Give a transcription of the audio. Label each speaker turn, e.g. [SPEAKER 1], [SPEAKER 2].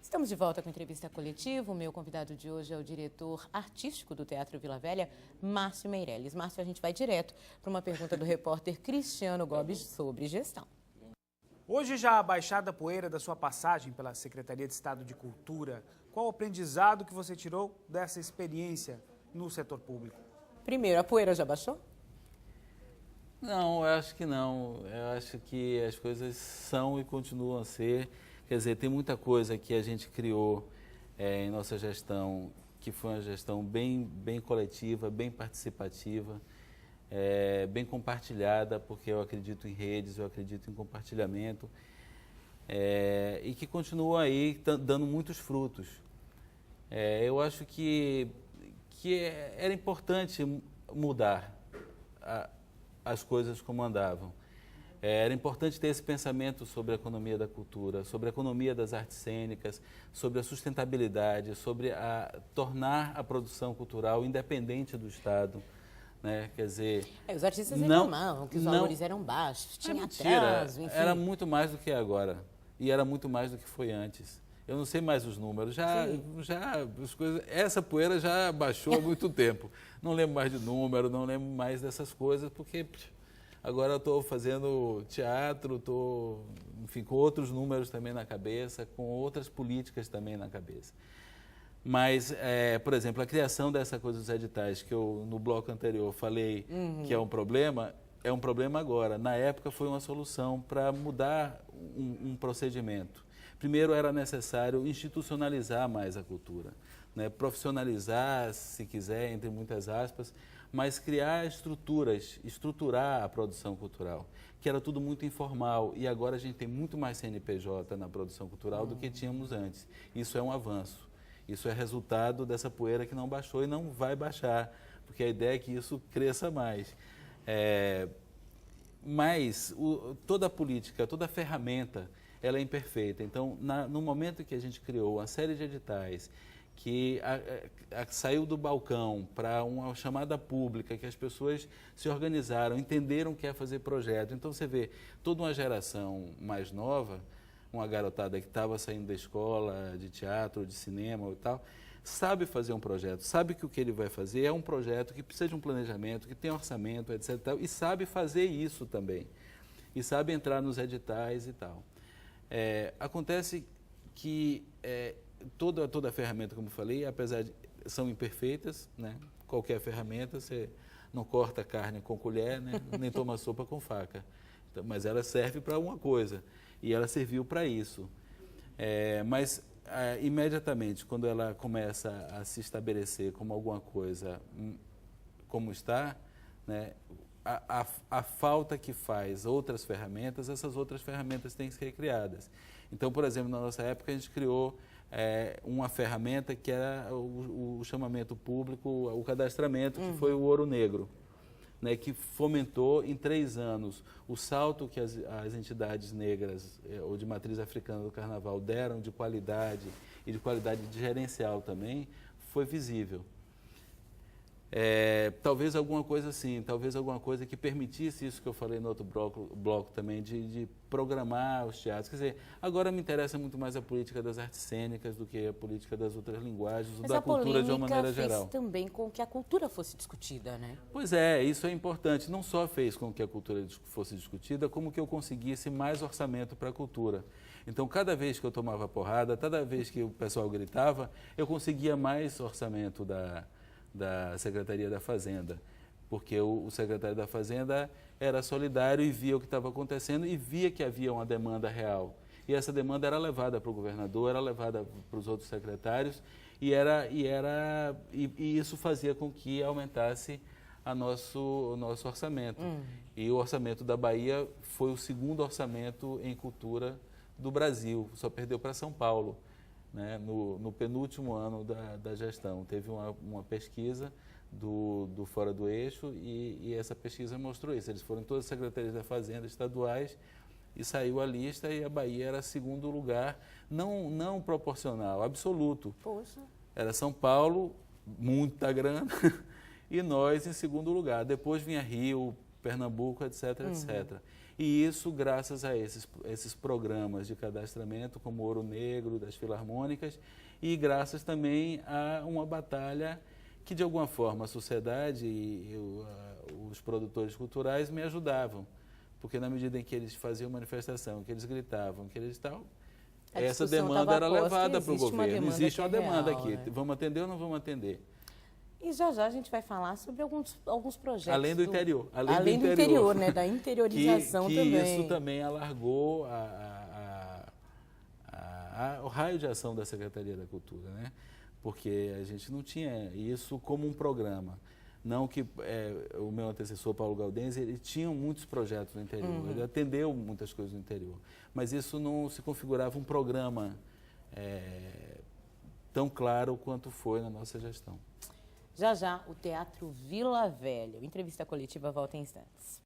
[SPEAKER 1] Estamos de volta com a entrevista coletiva. O meu convidado de hoje é o diretor artístico do Teatro Vila Velha, Márcio Meirelles. Márcio, a gente vai direto para uma pergunta do repórter Cristiano Gobes sobre gestão.
[SPEAKER 2] Hoje, já abaixada a poeira da sua passagem pela Secretaria de Estado de Cultura, qual o aprendizado que você tirou dessa experiência no setor público?
[SPEAKER 1] Primeiro, a poeira já baixou?
[SPEAKER 3] Não, eu acho que não. Eu acho que as coisas são e continuam a ser. Quer dizer, tem muita coisa que a gente criou em nossa gestão, que foi uma gestão bem coletiva, bem participativa, bem compartilhada, porque eu acredito em redes, eu acredito em compartilhamento, e que continua aí dando muitos frutos. Eu acho que era importante mudar as coisas como andavam. Era importante ter esse pensamento sobre a economia da cultura, sobre a economia das artes cênicas, sobre a sustentabilidade, sobre tornar a produção cultural independente do Estado. Né? Quer dizer,
[SPEAKER 1] os artistas reclamavam que os valores eram baixos, tinha atraso, enfim.
[SPEAKER 3] Era muito mais do que é agora e era muito mais do que foi antes. Eu não sei mais os números, as coisas, essa poeira já baixou há muito tempo. Não lembro mais de número, não lembro mais dessas coisas, porque agora eu estou fazendo teatro, estou, enfim, com outros números também na cabeça, com outras políticas também na cabeça. Mas, por exemplo, a criação dessa coisa dos editais, que eu no bloco anterior falei que é um problema agora. Na época foi uma solução para mudar um procedimento. Primeiro era necessário institucionalizar mais a cultura, né? Profissionalizar, se quiser, entre muitas aspas, mas criar estruturar a produção cultural, que era tudo muito informal, e agora a gente tem muito mais CNPJ na produção cultural do que tínhamos antes. Isso é um avanço, isso é resultado dessa poeira que não baixou e não vai baixar, porque a ideia é que isso cresça mais. Mas toda a política, toda a ferramenta, ela é imperfeita. Então, no momento que a gente criou uma série de editais, que saiu do balcão para uma chamada pública, que as pessoas se organizaram, entenderam que é fazer projeto. Então, você vê toda uma geração mais nova, uma garotada que estava saindo da escola de teatro, de cinema e tal, sabe fazer um projeto, sabe que o que ele vai fazer é um projeto que precisa de um planejamento, que tem orçamento, etc. E tal, e sabe fazer isso também. E sabe entrar nos editais e tal. Acontece que toda a ferramenta, como eu falei, apesar de são imperfeitas, né? Qualquer ferramenta, você não corta carne com colher, né? Nem toma sopa com faca. Então, mas ela serve para uma coisa, e ela serviu para isso. Mas imediatamente, quando ela começa a se estabelecer como alguma coisa como está, né? A falta que faz outras ferramentas, essas outras ferramentas têm que ser criadas. Então, por exemplo, na nossa época a gente criou uma ferramenta que era o chamamento público, o cadastramento, que foi o Ouro Negro, né, que fomentou em 3 anos o salto que as entidades negras ou de matriz africana do Carnaval deram de qualidade e de qualidade gerencial também, foi visível. Talvez alguma coisa assim, talvez alguma coisa que permitisse isso que eu falei no outro bloco também, de programar os teatros. Quer dizer, agora me interessa muito mais a política das artes cênicas do que a política das outras linguagens, da cultura de uma maneira geral.
[SPEAKER 1] Mas a polêmica fez também com que a cultura fosse discutida, né?
[SPEAKER 3] Pois isso é importante. Não só fez com que a cultura fosse discutida, como que eu conseguisse mais orçamento para a cultura. Então, cada vez que eu tomava porrada, cada vez que o pessoal gritava, eu conseguia mais orçamento da Secretaria da Fazenda, porque o secretário da Fazenda era solidário e via o que estava acontecendo e via que havia uma demanda real. E essa demanda era levada para o governador, era levada para os outros secretários e isso fazia com que aumentasse o nosso orçamento. E o orçamento da Bahia foi o segundo orçamento em cultura do Brasil, só perdeu para São Paulo. Né, no penúltimo ano da gestão. Teve uma pesquisa do Fora do Eixo e essa pesquisa mostrou isso. Eles foram em todas as secretarias da Fazenda estaduais e saiu a lista e a Bahia era segundo lugar, não proporcional, absoluto.
[SPEAKER 1] Poxa.
[SPEAKER 3] Era São Paulo, muita grana, e nós em segundo lugar. Depois vinha Rio, Pernambuco, etc, etc. E isso graças a esses programas de cadastramento, como Ouro Negro, das Filarmônicas, e graças também a uma batalha que, de alguma forma, a sociedade e os produtores culturais me ajudavam. Porque na medida em que eles faziam manifestação, que eles gritavam, que eles tal, essa demanda era levada para o governo. Existe uma demanda aqui.
[SPEAKER 1] Né?
[SPEAKER 3] Vamos atender ou não vamos atender?
[SPEAKER 1] E já a gente vai falar sobre alguns projetos.
[SPEAKER 3] Além do interior.
[SPEAKER 1] Além do interior, né? Da interiorização
[SPEAKER 3] que
[SPEAKER 1] também.
[SPEAKER 3] Isso também alargou o raio de ação da Secretaria da Cultura, né? Porque a gente não tinha isso como um programa. Não que o meu antecessor, Paulo Gaudenzi, ele tinha muitos projetos no interior, ele atendeu muitas coisas no interior, mas isso não se configurava um programa tão claro quanto foi na nossa gestão.
[SPEAKER 1] Já, o Teatro Vila Velha. Entrevista coletiva volta em instantes.